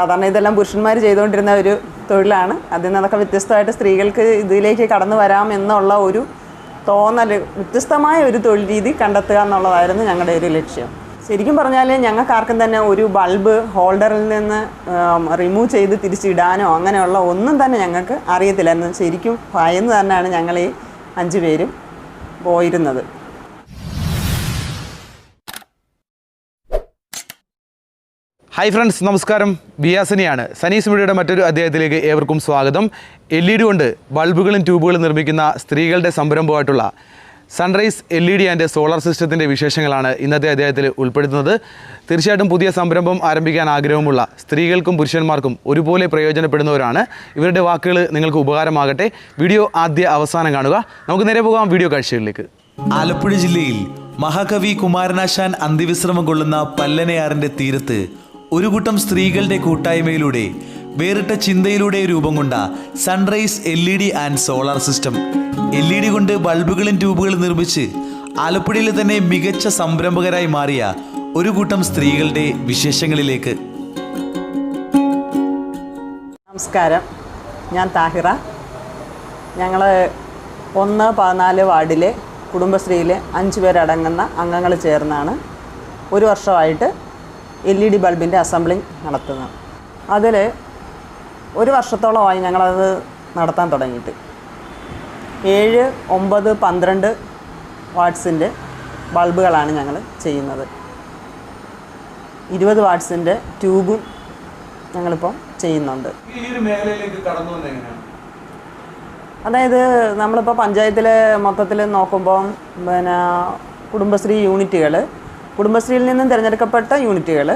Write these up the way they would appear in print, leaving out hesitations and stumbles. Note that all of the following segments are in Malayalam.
സാധാരണ ഇതെല്ലാം പുരുഷന്മാർ ചെയ്തുകൊണ്ടിരുന്ന ഒരു തൊഴിലാണ്. അതിൽ നിന്നൊക്കെ വ്യത്യസ്തമായിട്ട് സ്ത്രീകൾക്ക് ഇതിലേക്ക് കടന്നു വരാം എന്നുള്ള ഒരു തോന്നൽ, വ്യത്യസ്തമായ ഒരു തൊഴിൽ രീതി കണ്ടെത്തുക എന്നുള്ളതായിരുന്നു ഞങ്ങളുടെ ഒരു ലക്ഷ്യം. ശരിക്കും പറഞ്ഞാൽ ഞങ്ങൾക്കാർക്കും തന്നെ ഒരു ബൾബ് ഹോൾഡറിൽ നിന്ന് റിമൂവ് ചെയ്ത് തിരിച്ചിടാനോ അങ്ങനെയുള്ള ഒന്നും തന്നെ ഞങ്ങൾക്ക് അറിയത്തില്ലായിരുന്നു. ശരിക്കും ഭയന്ന് തന്നെയാണ് ഞങ്ങൾ ഈ 5 പേരും പോയിരുന്നത്. ഹായ് ഫ്രണ്ട്സ്, നമസ്കാരം. സനിയാണ്. സനീസ്.മെഡിയയുടെ മറ്റൊരു അധ്യായത്തിലേക്ക് ഏവർക്കും സ്വാഗതം. എൽ.ഇ.ഡ കൊണ്ട് ബൾബുകളും ട്യൂബുകളും നിർമ്മിക്കുന്ന സ്ത്രീകളുടെ സംരംഭമായിട്ടുള്ള സൺറൈസ് എൽ.ഇ.ഡ ആൻഡ് സോളാർ സിസ്റ്റത്തിൻ്റെ വിശേഷങ്ങളാണ് ഇന്നത്തെ അധ്യായത്തിൽ ഉൾപ്പെടുത്തുന്നത്. തീർച്ചയായിട്ടും പുതിയ സംരംഭം ആരംഭിക്കാൻ ആഗ്രഹമുള്ള സ്ത്രീകൾക്കും പുരുഷന്മാർക്കും ഒരുപോലെ പ്രയോജനപ്പെടുന്നവരാണ്. ഇവരുടെ വാക്കുകൾ നിങ്ങൾക്ക് ഉപകാരമാകട്ടെ. വീഡിയോ ആദ്യ അവസാനം കാണുക. നമുക്ക് നേരെ പോകാം വീഡിയോ കാഴ്ചകളിലേക്ക്. ആലപ്പുഴ ജില്ലയിൽ മഹാകവി കുമാരനാശാൻ അന്ത്യവിശ്രമം കൊള്ളുന്ന പല്ലനയാറിന്റെ തീരത്ത് ഒരു കൂട്ടം സ്ത്രീകളുടെ കൂട്ടായ്മയിലൂടെ വേറിട്ട ചിന്തയിലൂടെ രൂപം കൊണ്ട സൺറൈസ് എൽ.ഇ.ഡ ആൻഡ് സോളാർ സിസ്റ്റം. എൽ.ഇ.ഡ കൊണ്ട് ബൾബുകളും ട്യൂബുകളും നിർമ്മിച്ച് ആലപ്പുഴയിലെ തന്നെ മികച്ച സംരംഭകരായി മാറിയ ഒരു കൂട്ടം സ്ത്രീകളുടെ വിശേഷങ്ങളിലേക്ക്. നമസ്കാരം, ഞാൻ താഹിറ. ഞങ്ങൾ 1-14 വാർഡിലെ കുടുംബശ്രീയിലെ 5 പേരടങ്ങുന്ന അംഗങ്ങൾ ചേർന്നാണ് 1 വർഷമായിട്ട് എൽ.ഇ.ഡ ബൾബിൻ്റെ അസംബ്ലിങ് നടത്തുന്നത്. അതിൽ 1 വർഷത്തോളമായി ഞങ്ങളത് നടത്താൻ തുടങ്ങിയിട്ട് 7, 9, 12 വാട്ട്സിൻ്റെ ബൾബുകളാണ് ഞങ്ങൾ ചെയ്യുന്നത്. 20 വാട്ട്സിൻ്റെ ട്യൂബും ഞങ്ങളിപ്പം ചെയ്യുന്നുണ്ട്. അതായത് നമ്മളിപ്പോൾ പഞ്ചായത്തിൽ മൊത്തത്തിൽ നോക്കുമ്പം കുടുംബശ്രീ യൂണിറ്റുകൾ, കുടുംബശ്രീയിൽ നിന്നും തിരഞ്ഞെടുക്കപ്പെട്ട യൂണിറ്റുകൾ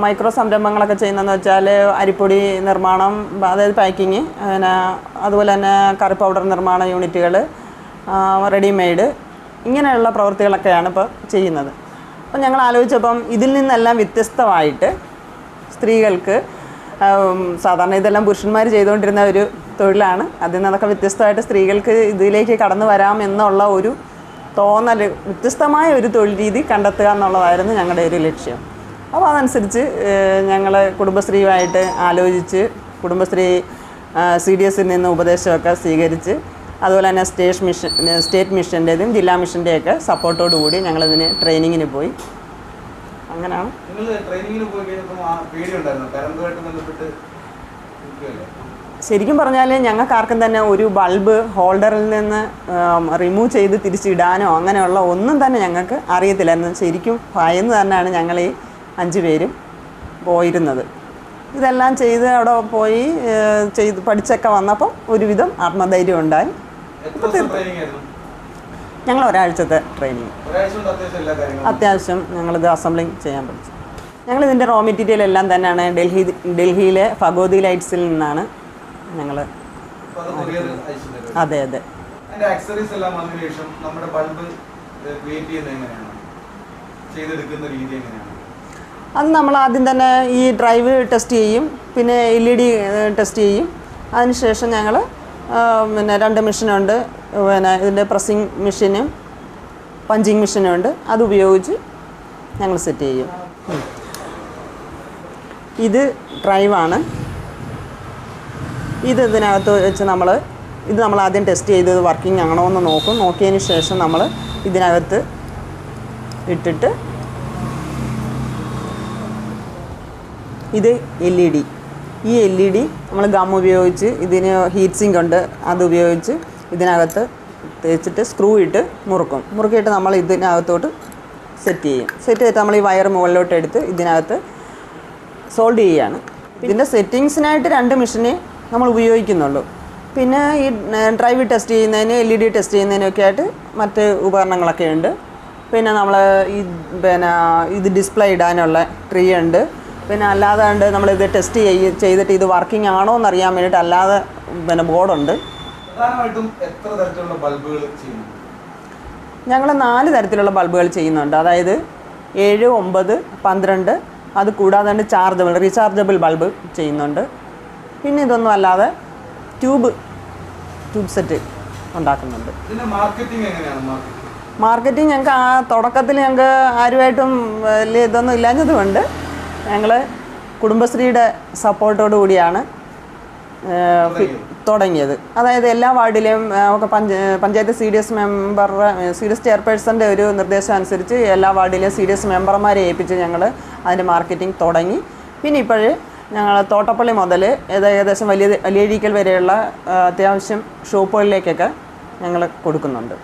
മൈക്രോ സംരംഭങ്ങളൊക്കെ ചെയ്യുന്നതെന്ന് വെച്ചാൽ അരിപ്പൊടി നിർമ്മാണം, അതായത് പാക്കിങ്, അതുപോലെ തന്നെ കറി പൗഡർ നിർമ്മാണ യൂണിറ്റുകൾ, റെഡിമെയ്ഡ്, ഇങ്ങനെയുള്ള പ്രവൃത്തികളൊക്കെയാണ് ഇപ്പോൾ ചെയ്യുന്നത്. അപ്പം ഞങ്ങൾ ആലോചിച്ചപ്പം ഇതിൽ നിന്നെല്ലാം വ്യത്യസ്തമായിട്ട് സ്ത്രീകൾക്ക്, സാധാരണ ഇതെല്ലാം പുരുഷന്മാർ ചെയ്തുകൊണ്ടിരുന്ന ഒരു തൊഴിലാണ്. അതിൽ നിന്നൊക്കെ വ്യത്യസ്തമായിട്ട് സ്ത്രീകൾക്ക് ഇതിലേക്ക് കടന്നു വരാം എന്നുള്ള ഒരു തോന്നൽ, വ്യത്യസ്തമായ ഒരു തൊഴിൽ രീതി കണ്ടെത്തുക എന്നുള്ളതായിരുന്നു ഞങ്ങളുടെ ഒരു ലക്ഷ്യം. അപ്പോൾ അതനുസരിച്ച് ഞങ്ങൾ കുടുംബശ്രീയുമായിട്ട് ആലോചിച്ച് കുടുംബശ്രീ CDSൽ നിന്ന് ഉപദേശമൊക്കെ സ്വീകരിച്ച്, അതുപോലെ തന്നെ സ്റ്റേറ്റ് മിഷൻ്റെതും ജില്ലാ മിഷൻ്റെയൊക്കെ സപ്പോർട്ടോടു കൂടി ഞങ്ങളിതിന് ട്രെയിനിങ്ങിന് പോയി. അങ്ങനെയാണ്. ശരിക്കും പറഞ്ഞാൽ ഞങ്ങൾക്കാർക്കും തന്നെ ഒരു ബൾബ് ഹോൾഡറിൽ നിന്ന് റിമൂവ് ചെയ്ത് തിരിച്ചിടാനോ അങ്ങനെയുള്ള ഒന്നും തന്നെ ഞങ്ങൾക്ക് അറിയത്തില്ലായിരുന്നു. ശരിക്കും ഭയന്ന് തന്നെയാണ് ഞങ്ങൾ ഈ 5 പേരും പോയിരുന്നത്. ഇതെല്ലാം ചെയ്ത് അവിടെ പോയി ചെയ്ത് പഠിച്ചൊക്കെ വന്നപ്പോൾ ഒരുവിധം ആത്മധൈര്യം ഉണ്ടായി. ഞങ്ങൾ ഒരാഴ്ചത്തെ ട്രെയിനിങ്, അത്യാവശ്യം ഞങ്ങളിത് അസംബ്ലിങ് ചെയ്യാൻ പഠിച്ചു. ഞങ്ങളിതിൻ്റെ റോ മെറ്റീരിയൽ എല്ലാം തന്നെയാണ് ഡൽഹിയിലെ ഫഗോദി ലൈറ്റ്സിൽ നിന്നാണ് ഞങ്ങൾ. അതെ അതെ. അത് നമ്മൾ ആദ്യം തന്നെ ഈ ഡ്രൈവ് ടെസ്റ്റ് ചെയ്യും, പിന്നെ എൽ.ഇ.ഡ ടെസ്റ്റ് ചെയ്യും. അതിനുശേഷം ഞങ്ങൾ 2 മെഷീനുണ്ട്, ഇതിൻ്റെ പ്രസ്സിങ് മെഷീനും പഞ്ചിങ് മെഷീനും ഉണ്ട്. അതുപയോഗിച്ച് ഞങ്ങൾ സെറ്റ് ചെയ്യും. ഇത് ഡ്രൈവാണ്. ഇതിനകത്ത് വെച്ച് നമ്മൾ ആദ്യം ടെസ്റ്റ് ചെയ്ത് വർക്കിംഗ് ആണോ എന്ന് നോക്കും. നോക്കിയതിന് ശേഷം നമ്മൾ ഇതിനകത്ത് ഇട്ടിട്ട്, ഇത് എൽ.ഇ.ഡ, ഈ എൽ.ഇ.ഡ നമ്മൾ ഗം ഉപയോഗിച്ച്, ഇതിന് ഹീറ്റ് സിങ്ക് ഉണ്ട്, അതുപയോഗിച്ച് ഇതിനകത്ത് തേച്ചിട്ട് സ്ക്രൂ ഇട്ട് മുറുക്കിയിട്ട് നമ്മൾ ഇതിനകത്തോട്ട് സെറ്റ് ചെയ്യും. സെറ്റ് ചെയ്തിട്ട് നമ്മൾ ഈ വയർ മുകളിലോട്ട് എടുത്ത് ഇതിനകത്ത് സോൾഡ് ചെയ്യുകയാണ്. ഇതിൻ്റെ സെറ്റിങ്സിനായിട്ട് 2 മെഷീനെ നമ്മൾ ഉപയോഗിക്കുന്നുള്ളൂ. പിന്നെ ഈ ഡ്രൈവ് ടെസ്റ്റ് ചെയ്യുന്നതിന്, എൽ.ഇ.ഡ ടെസ്റ്റ് ചെയ്യുന്നതിനൊക്കെ ആയിട്ട് മറ്റ് ഉപകരണങ്ങളൊക്കെ ഉണ്ട്. പിന്നെ നമ്മൾ ഇത് ഡിസ്പ്ലേ ഇടാനുള്ള ട്രീ ഉണ്ട്. പിന്നെ അല്ലാതെ ഉണ്ട്, നമ്മളിത് ടെസ്റ്റ് ചെയ്തിട്ട് ഇത് വർക്കിംഗ് ആണോ എന്നറിയാൻ വേണ്ടിയിട്ട് അല്ലാതെ ബോർഡുണ്ട്. ഞങ്ങൾ 4 തരത്തിലുള്ള ബൾബുകൾ ചെയ്യുന്നുണ്ട്. അതായത് 7, 9, 12, അത് കൂടാതെ റീചാർജബിൾ ബൾബ് ചെയ്യുന്നുണ്ട്. പിന്നെ ഇതൊന്നും അല്ലാതെ ട്യൂബ് സെറ്റ് ഉണ്ടാക്കുന്നുണ്ട്. മാർക്കറ്റിംഗ് ഞങ്ങൾക്ക് തുടക്കത്തിൽ ഞങ്ങൾക്ക് ആരുമായിട്ടും വലിയ ഇതൊന്നും ഇല്ലാഞ്ഞതുകൊണ്ട് ഞങ്ങൾ കുടുംബശ്രീയുടെ സപ്പോർട്ടോടു കൂടിയാണ് തുടങ്ങിയത്. അതായത് എല്ലാ വാർഡിലെയും നമുക്ക് പഞ്ചായത്ത് CDS ചെയർപേഴ്സൻ്റെ ഒരു നിർദ്ദേശം അനുസരിച്ച് എല്ലാ വാർഡിലെയും CDS മെമ്പർമാരെ ഏൽപ്പിച്ച് ഞങ്ങൾ അതിൻ്റെ മാർക്കറ്റിംഗ് തുടങ്ങി. പിന്നെ ഇപ്പോഴേ ഞങ്ങൾ തോട്ടപ്പള്ളി മുതൽ ഏകദേശം വലിയഴീക്കൽ വരെയുള്ള അത്യാവശ്യം ഷോപ്പുകളിലേക്കൊക്കെ ഞങ്ങൾ കൊടുക്കുന്നുണ്ട്.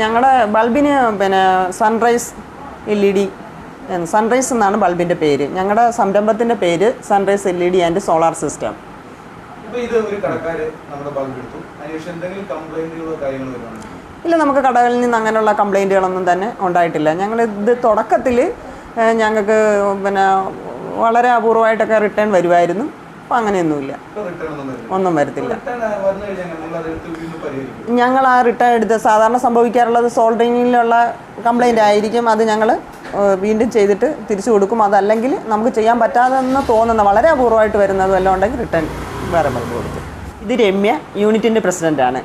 ഞങ്ങളുടെ ബൾബിന് പിന്നെ സൺറൈസ് എൽ.ഇ.ഡ സൺറൈസ് എന്നാണ് ബൾബിൻ്റെ പേര്. ഞങ്ങളുടെ സംരംഭത്തിൻ്റെ പേര് സൺറൈസ് എൽ.ഇ.ഡ ആൻഡ് സോളാർ സിസ്റ്റം. ഇല്ല, നമുക്ക് കടകളിൽ നിന്ന് അങ്ങനെയുള്ള കംപ്ലൈൻറ്റുകളൊന്നും തന്നെ ഉണ്ടായിട്ടില്ല. ഞങ്ങളിത് തുടക്കത്തിൽ ഞങ്ങൾക്ക് പിന്നെ വളരെ അപൂർവമായിട്ടൊക്കെ റിട്ടേൺ വരുമായിരുന്നു. അപ്പോൾ അങ്ങനെയൊന്നുമില്ല, ഒന്നും വരത്തില്ല. ഞങ്ങൾ ആ റിട്ടേൺ എടുത്ത് സാധാരണ സംഭവിക്കാറുള്ളത് സോൾഡറിങ്ങിലുള്ള കംപ്ലൈൻ്റ് ആയിരിക്കും. അത് ഞങ്ങൾ വീണ്ടും ചെയ്തിട്ട് തിരിച്ചു കൊടുക്കും. അതല്ലെങ്കിൽ നമുക്ക് ചെയ്യാൻ പറ്റാതെന്ന് തോന്നുന്ന വളരെ അപൂർവമായിട്ട് വരുന്നതും എല്ലാം ഉണ്ടെങ്കിൽ റിട്ടേൺ വേറെ ബൾബ് കൊടുക്കും. ഇത് രമ്യ, യൂണിറ്റിൻ്റെ പ്രസിഡൻ്റാണ്.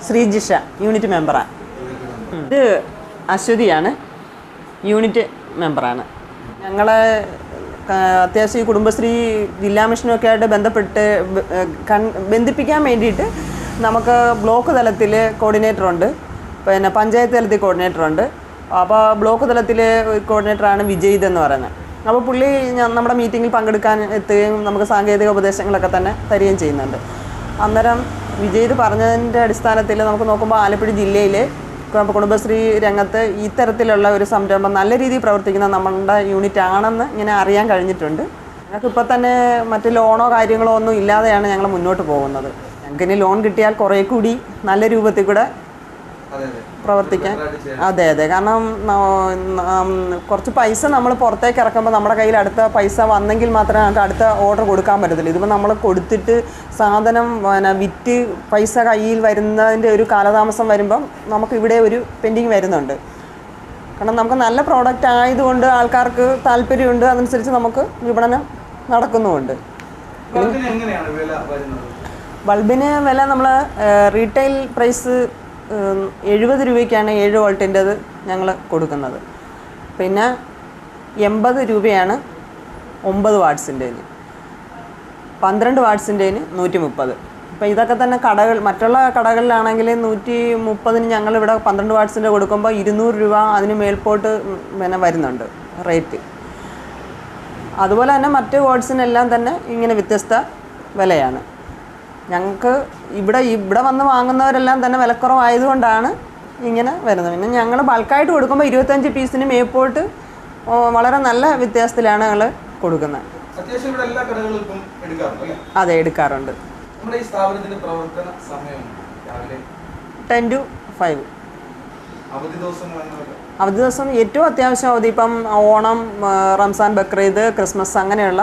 ശ്രീജിഷ, യൂണിറ്റ് മെമ്പറാണ്. ഇത് അശ്വതിയാണ്, യൂണിറ്റ് മെമ്പറാണ്. ഞങ്ങളെ അത്യാവശ്യം ഈ കുടുംബശ്രീ ജില്ലാ മിഷനൊക്കെ ആയിട്ട് ബന്ധിപ്പിക്കാൻ വേണ്ടിയിട്ട് നമുക്ക് ബ്ലോക്ക് തലത്തിൽ കോർഡിനേറ്ററുണ്ട്, പിന്നെ പഞ്ചായത്ത് തലത്തിൽ കോർഡിനേറ്ററുണ്ട്. അപ്പോൾ ബ്ലോക്ക് തലത്തിൽ കോർഡിനേറ്ററാണ് വിജയ് എന്ന് പറയുന്നത്. അപ്പോൾ പുള്ളി നമ്മുടെ മീറ്റിങ്ങിൽ പങ്കെടുക്കാൻ എത്തുകയും നമുക്ക് സാങ്കേതിക ഉപദേശങ്ങളൊക്കെ തന്നെ തരികയും ചെയ്യുന്നുണ്ട്. അന്നേരം വിജയ് പറഞ്ഞതിൻ്റെ അടിസ്ഥാനത്തിൽ നമുക്ക് നോക്കുമ്പോൾ ആലപ്പുഴ ജില്ലയിൽ കുടുംബശ്രീ രംഗത്ത് ഇത്തരത്തിലുള്ള ഒരു സംരംഭം നല്ല രീതിയിൽ പ്രവർത്തിക്കുന്ന നമ്മളുടെ യൂണിറ്റ് ആണെന്ന് ഇങ്ങനെ അറിയാൻ കഴിഞ്ഞിട്ടുണ്ട്. ഞങ്ങൾക്ക് ഇപ്പോൾ തന്നെ മറ്റ് ലോണോ കാര്യങ്ങളോ ഒന്നും ഇല്ലാതെയാണ് ഞങ്ങൾ മുന്നോട്ട് പോകുന്നത്. ഞങ്ങൾക്കിനി ലോൺ കിട്ടിയാൽ കുറേ കൂടി നല്ല രൂപത്തിൽ കൂടെ പ്രവർത്തിക്കാൻ. അതെ, കാരണം കുറച്ച് പൈസ നമ്മൾ പുറത്തേക്ക് ഇറക്കുമ്പോൾ നമ്മുടെ കയ്യിൽ അടുത്ത പൈസ വന്നെങ്കിൽ മാത്രമേ നമുക്ക് അടുത്ത ഓർഡർ കൊടുക്കാൻ പറ്റത്തുള്ളൂ. ഇതിപ്പോൾ നമ്മൾ കൊടുത്തിട്ട് സാധനം വിറ്റ് പൈസ കയ്യിൽ വരുന്നതിൻ്റെ ഒരു കാലതാമസം വരുമ്പം നമുക്ക് ഇവിടെ ഒരു പെൻഡിങ് വരുന്നുണ്ട്. കാരണം നമുക്ക് നല്ല പ്രോഡക്റ്റ് ആയതുകൊണ്ട് ആൾക്കാർക്ക് താല്പര്യമുണ്ട്, അതനുസരിച്ച് നമുക്ക് വിപണനം നടക്കുന്നുമുണ്ട്. ബൾബിന് വില നമ്മൾ റീറ്റെയിൽ പ്രൈസ് 70 രൂപയ്ക്കാണ് 7 വോൾട്ടിൻ്റെത് ഞങ്ങൾ കൊടുക്കുന്നത്. പിന്നെ 80 രൂപയാണ് 9 വാട്ട്സിൻ്റെതിന്, 12 വാട്ട്സിൻ്റെതിന് 130. അപ്പോൾ ഇതൊക്കെ തന്നെ മറ്റുള്ള കടകളിലാണെങ്കിൽ 130 ഞങ്ങളിവിടെ 12 വാട്ട്സിൻ്റെ കൊടുക്കുമ്പോൾ 200 രൂപ അതിന് മേൽപോട്ട് പിന്നെ വരുന്നുണ്ട് റേറ്റ്. അതുപോലെ തന്നെ മറ്റ് വാട്ട്സിനെല്ലാം തന്നെ ഇങ്ങനെ വ്യത്യസ്ത വിലയാണ്. ഞങ്ങൾക്ക് ഇവിടെ വന്ന് വാങ്ങുന്നവരെല്ലാം തന്നെ വിലക്കുറവായതുകൊണ്ടാണ് ഇങ്ങനെ വരുന്നത്. പിന്നെ ഞങ്ങൾ ബൾക്കായിട്ട് കൊടുക്കുമ്പോൾ 25 പീസിന് മേപ്പോട്ട് വളരെ നല്ല വ്യത്യാസത്തിലാണ് ഞങ്ങൾ കൊടുക്കുന്നത്. അതെ, എടുക്കാറുണ്ട്. 10 to 5. അവധി ദിവസം ഏറ്റവും അത്യാവശ്യം അവധി ഇപ്പം ഓണം, റംസാൻ, ബക്രീദ്, ക്രിസ്മസ് അങ്ങനെയുള്ള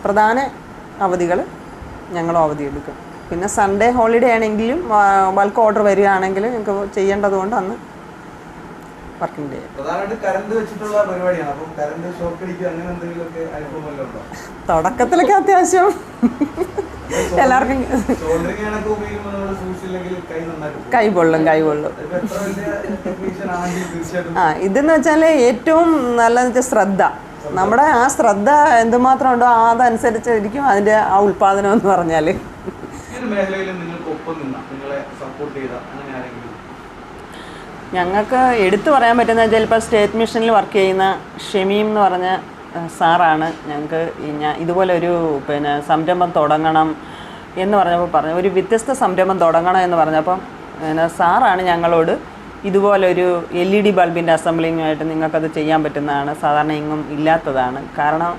പ്രധാന അവധികൾ ഞങ്ങൾ അവധി എടുക്കും. പിന്നെ സൺഡേ ഹോളിഡേ ആണെങ്കിലും ബൾക്ക് ഓർഡർ വരികയാണെങ്കിൽ ഞങ്ങൾക്ക് ചെയ്യേണ്ടതുകൊണ്ട് അന്ന് വർക്കിംഗ് ഡേ. തുടക്കത്തിലൊക്കെ അത്യാവശ്യം എല്ലാവർക്കും കൈ പൊള്ളും. ഇതെന്ന് വെച്ചാൽ ഏറ്റവും നല്ലതെന്ന് വെച്ചാൽ ശ്രദ്ധ. നമ്മുടെ ആ ശ്രദ്ധ എന്തുമാത്രം ഉണ്ടോ അതനുസരിച്ചായിരിക്കും അതിൻ്റെ ആ ഉൽപ്പാദനം എന്ന് പറഞ്ഞാൽ. ഞങ്ങൾക്ക് എടുത്തു പറയാൻ പറ്റുന്ന ചിലപ്പോൾ സ്റ്റേറ്റ് മിഷനിൽ വർക്ക് ചെയ്യുന്ന ഷമീം എന്ന് പറഞ്ഞ സാറാണ് ഞങ്ങൾക്ക് ഇതുപോലെ ഒരു പിന്നെ സംരംഭം തുടങ്ങണം എന്ന് പറഞ്ഞു, ഒരു വ്യത്യസ്ത സംരംഭം തുടങ്ങണം എന്ന് പറഞ്ഞപ്പം പിന്നെ സാറാണ് ഞങ്ങളോട് ഇതുപോലൊരു LED ബൾബിൻ്റെ അസംബ്ലിങ്ങുമായിട്ട് നിങ്ങൾക്കത് ചെയ്യാൻ പറ്റുന്നതാണ്, സാധാരണ എങ്ങും ഇല്ലാത്തതാണ്. കാരണം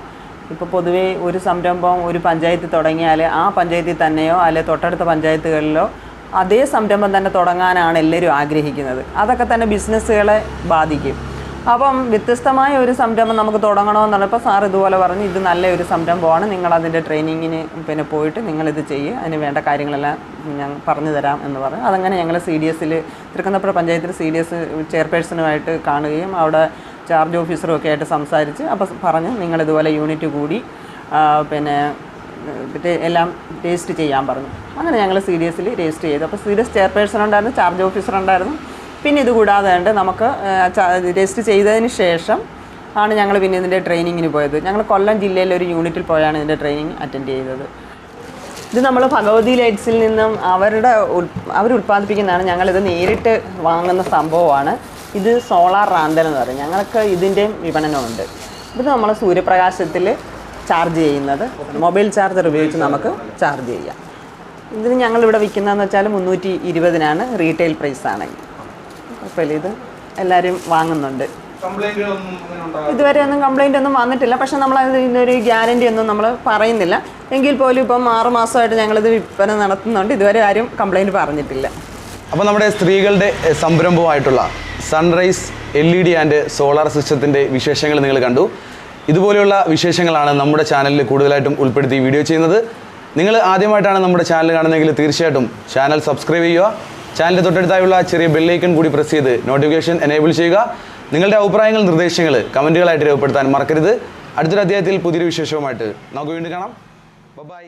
ഇപ്പോൾ പൊതുവേ ഒരു സംരംഭം ഒരു പഞ്ചായത്തിൽ തുടങ്ങിയാൽ ആ പഞ്ചായത്തിൽ തന്നെയോ അല്ലെങ്കിൽ തൊട്ടടുത്ത പഞ്ചായത്തുകളിലോ അതേ സംരംഭം തന്നെ തുടങ്ങാനാണ് എല്ലാവരും ആഗ്രഹിക്കുന്നത്. അതൊക്കെ തന്നെ ബിസിനസ്സുകളെ ബാധിക്കും. അപ്പം വ്യത്യസ്തമായ ഒരു സംരംഭം നമുക്ക് തുടങ്ങണമെന്ന് പറഞ്ഞപ്പോൾ സാർ ഇതുപോലെ പറഞ്ഞു, ഇത് നല്ലൊരു സംരംഭമാണ്, നിങ്ങളതിൻ്റെ ട്രെയിനിങ്ങിന് പിന്നെ പോയിട്ട് നിങ്ങളിത് ചെയ്യുക, അതിന് വേണ്ട കാര്യങ്ങളെല്ലാം ഞാൻ പറഞ്ഞു തരാം എന്ന് പറഞ്ഞു. അതങ്ങനെ ഞങ്ങൾ CDSൽ തൃക്കുന്നപ്പുഴ പഞ്ചായത്തിൽ CDS ചെയർപേഴ്സണുമായിട്ട് കാണുകയും അവിടെ ചാർജ് ഓഫീസറും ഒക്കെ ആയിട്ട് സംസാരിച്ച് അപ്പോൾ പറഞ്ഞു നിങ്ങളിതുപോലെ യൂണിറ്റ് കൂടി പിന്നെ എല്ലാം രജിസ്റ്റർ ചെയ്യാൻ പറഞ്ഞു. അങ്ങനെ ഞങ്ങൾ സീരിയസിൽ രജിസ്റ്റർ ചെയ്തു. അപ്പോൾ സീരിയസ് ചെയർപേഴ്സൺ ഉണ്ടായിരുന്നു, ചാർജ് ഓഫീസർ ഉണ്ടായിരുന്നു. പിന്നെ ഇത് കൂടാതെ ഉണ്ട് നമുക്ക് രജിസ്റ്റർ ചെയ്തതിന് ശേഷം ആണ് ഞങ്ങൾ പിന്നെ ഇതിൻ്റെ ട്രെയിനിങ്ങിന് പോയത്. ഞങ്ങൾ കൊല്ലം ജില്ലയിലെ ഒരു യൂണിറ്റിൽ പോയാണ് ഇതിൻ്റെ ട്രെയിനിങ് അറ്റൻഡ് ചെയ്തത്. ഇത് നമ്മൾ ഭഗവതി ലൈറ്റ്സിൽ നിന്നും അവർ ഉൽപ്പാദിപ്പിക്കുന്നതാണ്. ഞങ്ങളിത് നേരിട്ട് വാങ്ങുന്ന സംഭവമാണ്. ഇത് സോളാർ റാന്തൽ എന്ന് പറയും. ഞങ്ങൾക്ക് ഇതിൻ്റെയും വിപണനമുണ്ട്. ഇത് നമ്മൾ സൂര്യപ്രകാശത്തിൽ ചാർജ് ചെയ്യുന്നത്, മൊബൈൽ ചാർജർ ഉപയോഗിച്ച് നമുക്ക് ചാർജ് ചെയ്യാം. ഇതിന് ഞങ്ങളിവിടെ വിൽക്കുന്നതെന്ന് വെച്ചാൽ 320 റീറ്റെയിൽ പ്രൈസാണെങ്കിൽ. അപ്പോൾ ഇത് എല്ലാവരും വാങ്ങുന്നുണ്ട്. ഇതുവരെ ഒന്നും കംപ്ലൈൻ്റ് ഒന്നും വന്നിട്ടില്ല. പക്ഷേ നമ്മൾ ഇതിനൊരു ഗ്യാരണ്ടി ഒന്നും നമ്മൾ പറയുന്നില്ല. എങ്കിൽ പോലും ഇപ്പം 6 മാസമായിട്ട് ഞങ്ങളിത് വിൽപ്പന നടത്തുന്നുണ്ട്. ഇതുവരെ ആരും കംപ്ലൈൻറ്റ് പറഞ്ഞിട്ടില്ല. അപ്പോൾ നമ്മുടെ സ്ത്രീകളുടെ സംരംഭമായിട്ടുള്ള സൺറൈസ് എൽ.ഇ.ഡ ആൻഡ് സോളാർ സിസ്റ്റത്തിൻ്റെ വിശേഷങ്ങൾ നിങ്ങൾ കണ്ടു. ഇതുപോലെയുള്ള വിശേഷങ്ങളാണ് നമ്മുടെ ചാനലിൽ കൂടുതലായിട്ടും ഉൾപ്പെടുത്തി വീഡിയോ ചെയ്യുന്നത്. നിങ്ങൾ ആദ്യമായിട്ടാണ് നമ്മുടെ ചാനൽ കാണുന്നതെങ്കിൽ തീർച്ചയായിട്ടും ചാനൽ സബ്സ്ക്രൈബ് ചെയ്യുക. ചാനലിൻ്റെ തൊട്ടടുത്തായുള്ള ചെറിയ ബെല്ലൈക്കൺ കൂടി പ്രസ് ചെയ്ത് നോട്ടിഫിക്കേഷൻ എനേബിൾ ചെയ്യുക. നിങ്ങളുടെ അഭിപ്രായങ്ങൾ, നിർദ്ദേശങ്ങൾ കമൻറ്റുകളായിട്ട് രേഖപ്പെടുത്താൻ മറക്കരുത്. അടുത്തൊരു അധ്യായത്തിൽ പുതിയൊരു വിശേഷവുമായിട്ട് നമുക്ക് വീണ്ടും കാണാം. ബൈ.